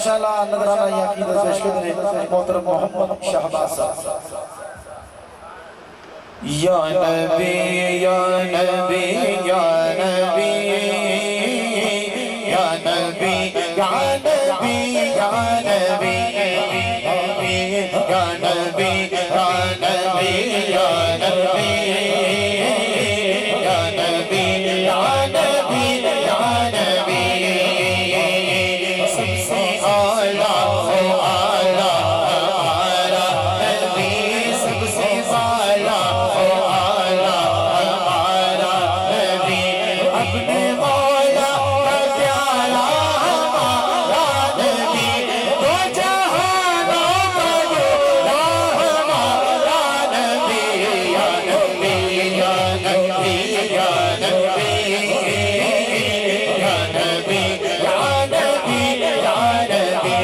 انشاءاللہ نظرانہ یہ عقیدت پیش کرنے محترم محمد شہباز یا نبی یا نبی یا نبی یا نبی یا نبی یا نبی یا نبی یا نبی یا نبی یا نبی یا نبی یا نبی سب سے اعلیٰ اعلیٰ اعلیٰ نبی سب سے اعلیٰ اعلیٰ اعلیٰ نبی اپنے مولا کا پیارا ہمارا نبی دو جہانوں کا دولا ہمارا نبی یا نبی یا نبی یا نبی یا نبی یا نبی یا نبی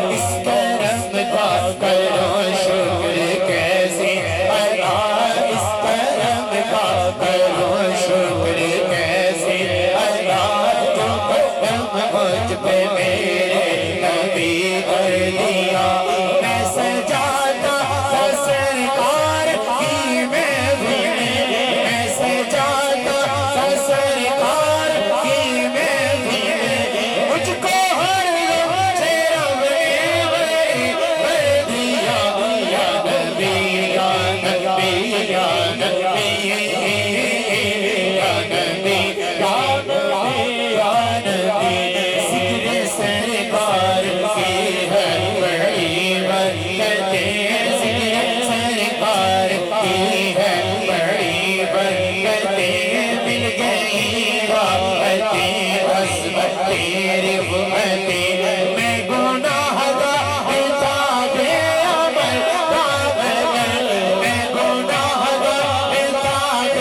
اس کرم کا کرو شکر کیسے ادا اس کرم کا کرو شکر کیسے ادا جو قدم مجھ پہ میرے نبی کر دیا میں سجاتا تھا سرکار کی محفل میں سجاتا تھا سرکار کی محفل مجھ کو ہر لمحے رب نے بر دیا یا نبی یا نبی یا نبی یا نبی یا نبی یا نبی ذکر سرکار کی ہے بڑی برکتیں ذکر سرکار کی ہے بڑی برکتیں مل گئی راحتیں عظمتیں رفعتیں میں گناہ گار تاب عمل تاب گر میں گناہ گار تاب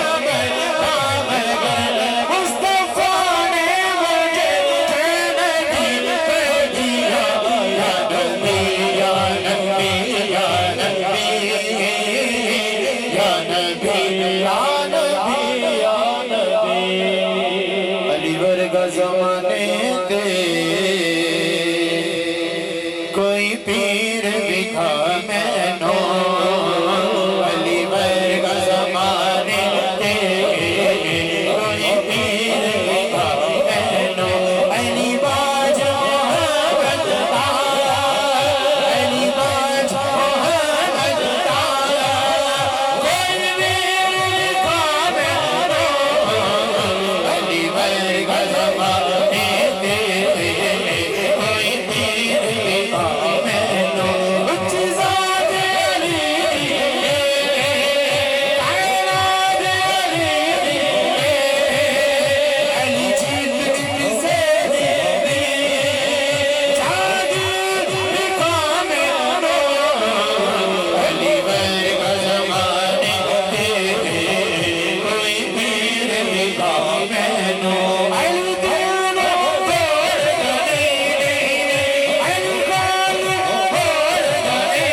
عمل تاب گر مصطفیٰ نے مجھے جنتی کر دیا یا نبی یا نبی یا نبی یا نبی یا نبی یا نبی علی ورگا زمانے دے کوئی پیر دکھا میں نو علی ورگا زمانے دے کوئی پیر دکھا میں نو علی باج محمد تارا علی باج محمد تارا کوئی پیر دکھا میں نو علی ورگا زمانے دے کوئی پیر دکھا میں نو اچھ ذات علی کائنات علی علی جیت جن سے دیدی جاگیر دکھا میں نو علی ورگا زمانے دے کوئی پیر دکھا میں نو علی دین توڑ گئے علی گال توڑ گئے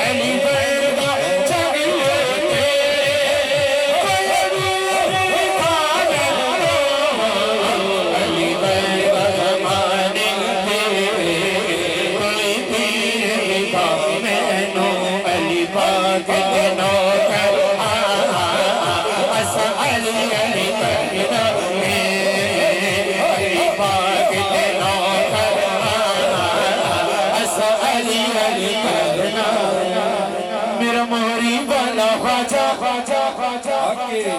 علی ورگا جگلتے کوئی پیر دکھا میں نو علی ورگا زمانے دے کوئی پیر دکھا میں نو علی پاک کے نوکر اسا علی علی کرنا علی پاک کے نوکر اسا علی علی کرنا میرا موری والا خواجہ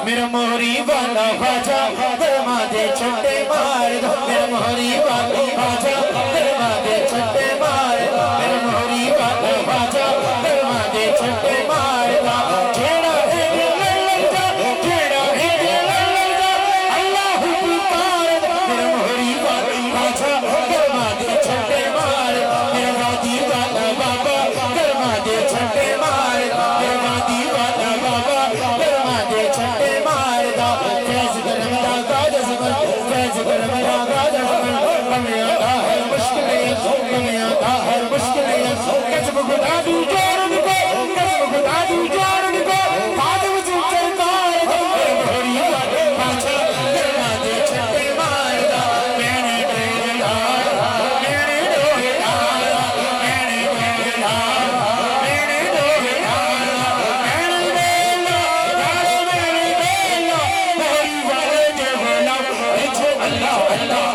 میرا موری والا خواجہ درما دے چھٹے مار دو میرا موری والا خواجہ درما دے چھٹے مار دو میرا موری والا خواجہ درما دے چھٹے مار دو جھیڑا ہے دل لگ جا جھیڑا ہے دل لگ جا اللہ پکار دو میرا موری والا خواجہ درما دے چھٹے مار دو میرا وادی والا بابا درما دے چھٹے مار دو میرا وادی والا بابا درما دے چھٹے مار دو فیض کرم دا گاجہ زمن فیض کرم دا گاجہ زمن ہمیں آتا ہے مشکلیں ہمیں آتا ہے مشکلیں کسب خدا دو جارن کو کسب خدا دو جارن کو خادم سے سرکار دو میرے بھوری والے پاچھا درما دے چھٹے مار دو میں نے ٹرین اللہ اللہ